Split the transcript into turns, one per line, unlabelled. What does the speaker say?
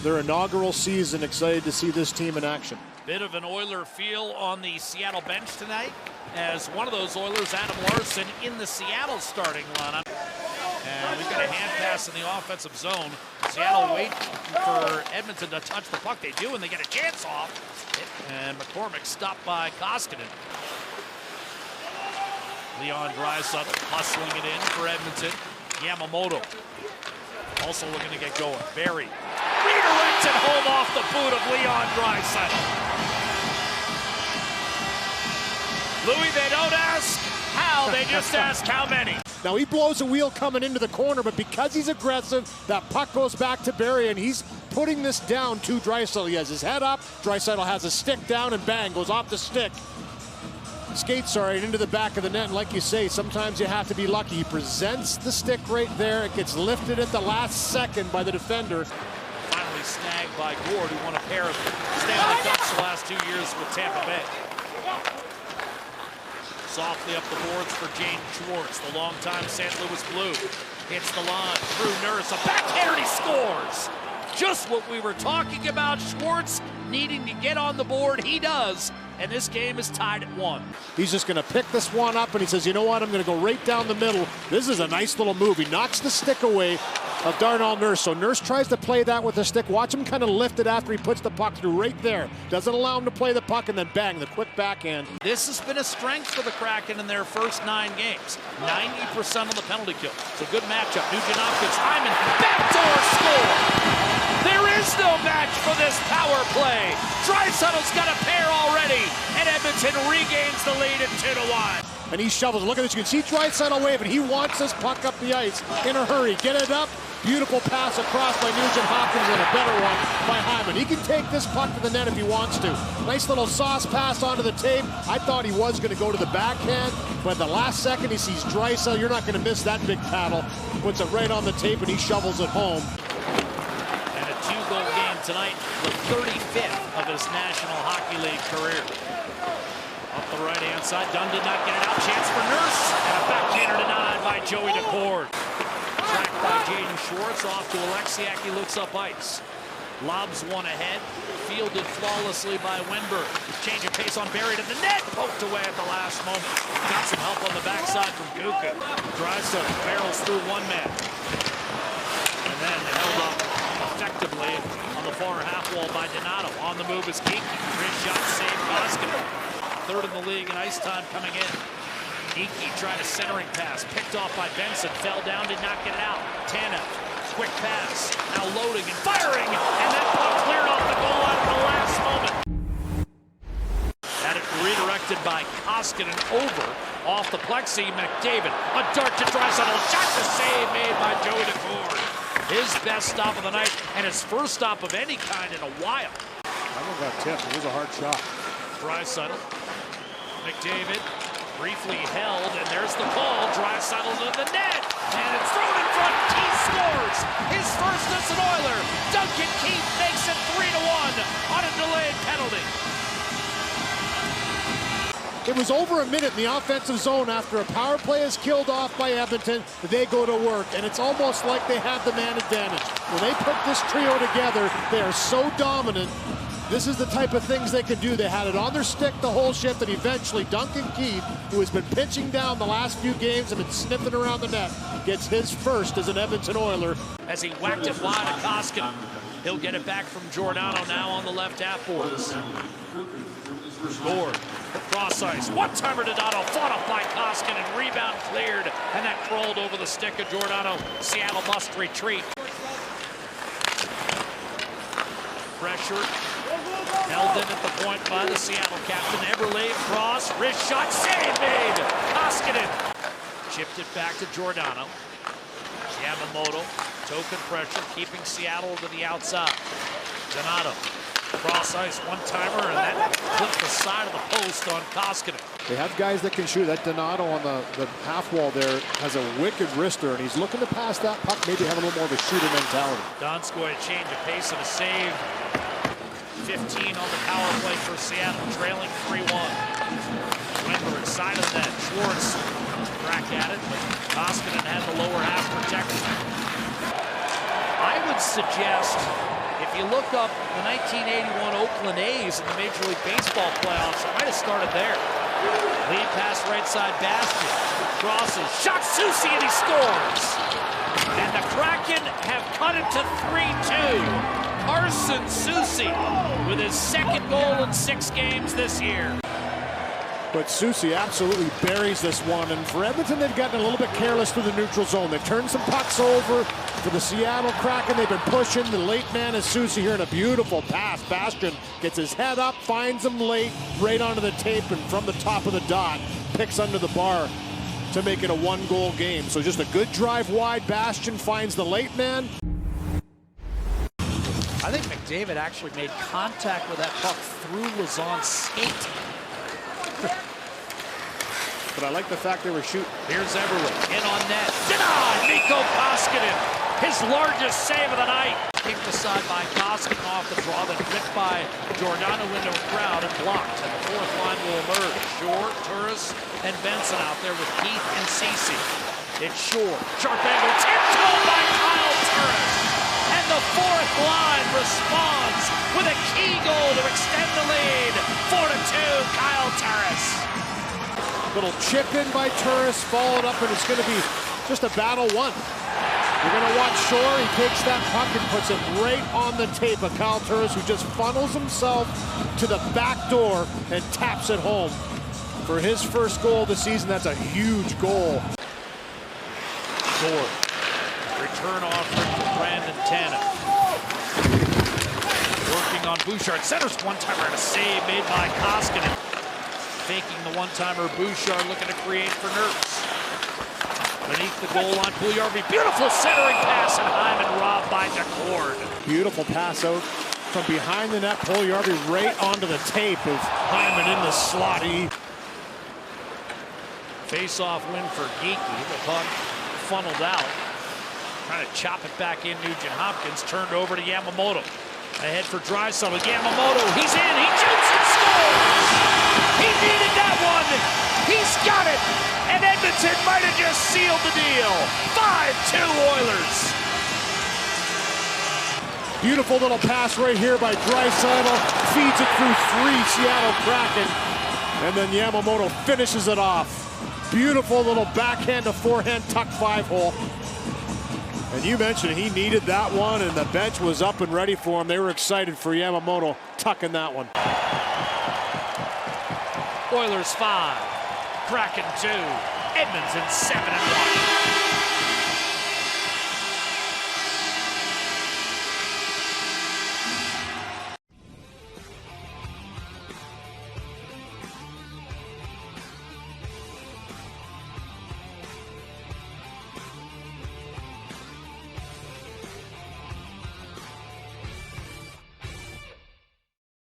their inaugural season. Excited to see this team in action.
Bit of an Oiler feel on the Seattle bench tonight, as one of those Oilers, Adam Larson, in the Seattle starting lineup. And we've got a hand pass in the offensive zone. Seattle wait for Edmonton to touch the puck. They do, and they get a chance off. And McCormick stopped by Koskinen. Leon Draisaitl hustling it in for Edmonton. Yamamoto also looking to get going. Barry redirects it home off the boot of Leon Draisaitl. Louis, they don't ask how, they just ask how many.
Now he blows a wheel coming into the corner, but because he's aggressive, that puck goes back to Barry, and he's putting this down to Draisaitl. He has his head up, Draisaitl has a stick down, and bang, goes off the stick. Skates, into the back of the net, and like you say, sometimes you have to be lucky. He presents the stick right there. It gets lifted at the last second by the defender.
Finally snagged by Gord, who won a pair of Stanley Cups the last 2 years with Tampa Bay. Softly up the boards for James Schwartz, the longtime St. Louis Blue. Hits the line, through Nurse, a backhand, he scores! Just what we were talking about, Schwartz needing to get on the board, he does. And this game is tied at 1.
He's just going to pick this one up, and he says, you know what, I'm going to go right down the middle. This is a nice little move. He knocks the stick away of Darnell Nurse. So Nurse tries to play that with the stick. Watch him kind of lift it after he puts the puck through right there. Doesn't allow him to play the puck, and then bang, the quick backhand.
This has been a strength for the Kraken in their first 9 games. 90% of the penalty kill. It's a good matchup. Nugent Hopkins, Hyman, backdoor score! There is no match for this power play. Draisaitl's got a pair already, and Edmonton regains the lead at 2-1.
And he shovels. Look at this. You can see Draisaitl wave, and he wants this puck up the ice in a hurry. Get it up. Beautiful pass across by Nugent Hopkins, and a better one by Hyman. He can take this puck to the net if he wants to. Nice little sauce pass onto the tape. I thought he was going to go to the backhand, but the last second he sees Draisaitl. You're not going to miss that big paddle. Puts it right on the tape, and he shovels it home.
2-goal game tonight, the 35th of his National Hockey League career. Up the right-hand side, Dunn did not get it out. Chance for Nurse, and a backhander denied by Joey Daccord. Tracked by Jaden Schwartz, off to Alexiak, he looks up ice. Lobs one ahead, fielded flawlessly by Wenberg. Change of pace on Barry to the net, poked away at the last moment. Got some help on the backside from Guka. Draisaitl barrels through one man. And then held up effectively on the far half wall by Donato. On the move is Geeky. Great shot, save Koskinen. Third in the league in ice time coming in. Geeky tried a centering pass, picked off by Benson, fell down, did not get it out. Tanev, quick pass, now loading and firing, and that puck cleared off the goal line at the last moment. Had it redirected by Koskinen over, off the plexi, McDavid, a dart to Draisaitl, shot to save made by Joey Daccord. His best stop of the night, and his first stop of any kind in a while.
I love that tip. It was a hard shot.
Draisaitl, McDavid, briefly held, and there's the call. Draisaitl to the net, and it's thrown in front. Keith scores his first as an Oiler. Duncan Keith makes it 3-1 on a delayed penalty.
It was over a minute in the offensive zone after a power play is killed off by Edmonton. They go to work, and it's almost like they have the man advantage. When they put this trio together, they are so dominant. This is the type of things they can do. They had it on their stick the whole shift, and eventually Duncan Keith, who has been pitching down the last few games and been sniffing around the net, gets his first as an Edmonton Oiler.
As he whacked it wide at Koskinen, he'll get it back from Giordano now on the left half boards. Gord, cross ice, one-timer to Donato, fought up by Koskinen, rebound cleared, and that crawled over the stick of Giordano. Seattle must retreat. Pressure, held in at the point by the Seattle captain. Eberle, cross, wrist shot, save made! Koskinen chipped it back to Giordano. Yamamoto, token pressure, keeping Seattle to the outside. Donato, cross ice, one-timer, and that clipped the side of the post on Koskinen.
They have guys that can shoot. That Donato on the half wall there has a wicked wrister, and he's looking to pass that puck, maybe have a little more of a shooter mentality.
Donskoy, a change of pace and a save. 15 on the power play for Seattle, trailing 3-1. Wenberg, side of the net. Schwartz, crack at it, but Koskinen had the lower half protected. I would suggest If you look up the 1981 Oakland A's in the Major League Baseball playoffs, it might have started there. Lead pass right side, Bastian. Crosses, shot Soucy, and he scores. And the Kraken have cut it to 3-2. Arsen Soucy with his second goal in 6 games this year.
But Soucy absolutely buries this one. And for Edmonton, they've gotten a little bit careless through the neutral zone. They've turned some pucks over. For the Seattle Kraken, they've been pushing. The late man is Soucy here in a beautiful pass. Bastian gets his head up, finds him late, right onto the tape, and from the top of the dot, picks under the bar to make it a 1-goal game. So just a good drive wide. Bastian finds the late man.
I think McDavid actually made contact with that puck through Lauzon's skate.
But I like the fact they were shooting.
Here's Everett, in on net. Denied! Mikko Koskinen, his largest save of the night. Kicked aside by Koskinen off the draw, then ripped by Giordano into a crowd and blocked. And the fourth line will emerge. Shore, Turris, and Benson out there with Keith and Ceci. It's Shore. Sharp angle, tiptoed by Kyle Turris. And the fourth line responds with a key goal to extend the lead. 4-2, Kyle Turris.
Little chip in by Turris, followed up, and it's going to be just a battle one. You're going to watch Shore. He takes that puck and puts it right on the tape of Kyle Turris, who just funnels himself to the back door and taps it home. For his first goal of the season, that's a huge goal.
Shore. Return offering for Brandon Tanev. Working on Bouchard. Centers one-timer and a save made by Koskinen. Faking the one-timer, Bouchard looking to create for Nurse. Beneath the goal line, Puljujarvi, beautiful centering pass, and Hyman robbed by Decord.
Beautiful pass out from behind the net. Puljujarvi right onto the tape of Hyman in the slot.
Face-off win for Geeky. The puck funneled out. Trying to chop it back in. Nugent Hopkins turned over to Yamamoto. Ahead for Draisaitl. Yamamoto, he's in, he shoots and scores! He needed that one. He's got it. And Edmonton might have just sealed the deal. 5-2 Oilers.
Beautiful little pass right here by Draisaitl. Feeds it through 3 Seattle Kraken. And then Yamamoto finishes it off. Beautiful little backhand to forehand tuck 5-hole. And you mentioned he needed that one, and the bench was up and ready for him. They were excited for Yamamoto tucking that one.
Oilers 5, Kraken 2, Edmonton 7-1.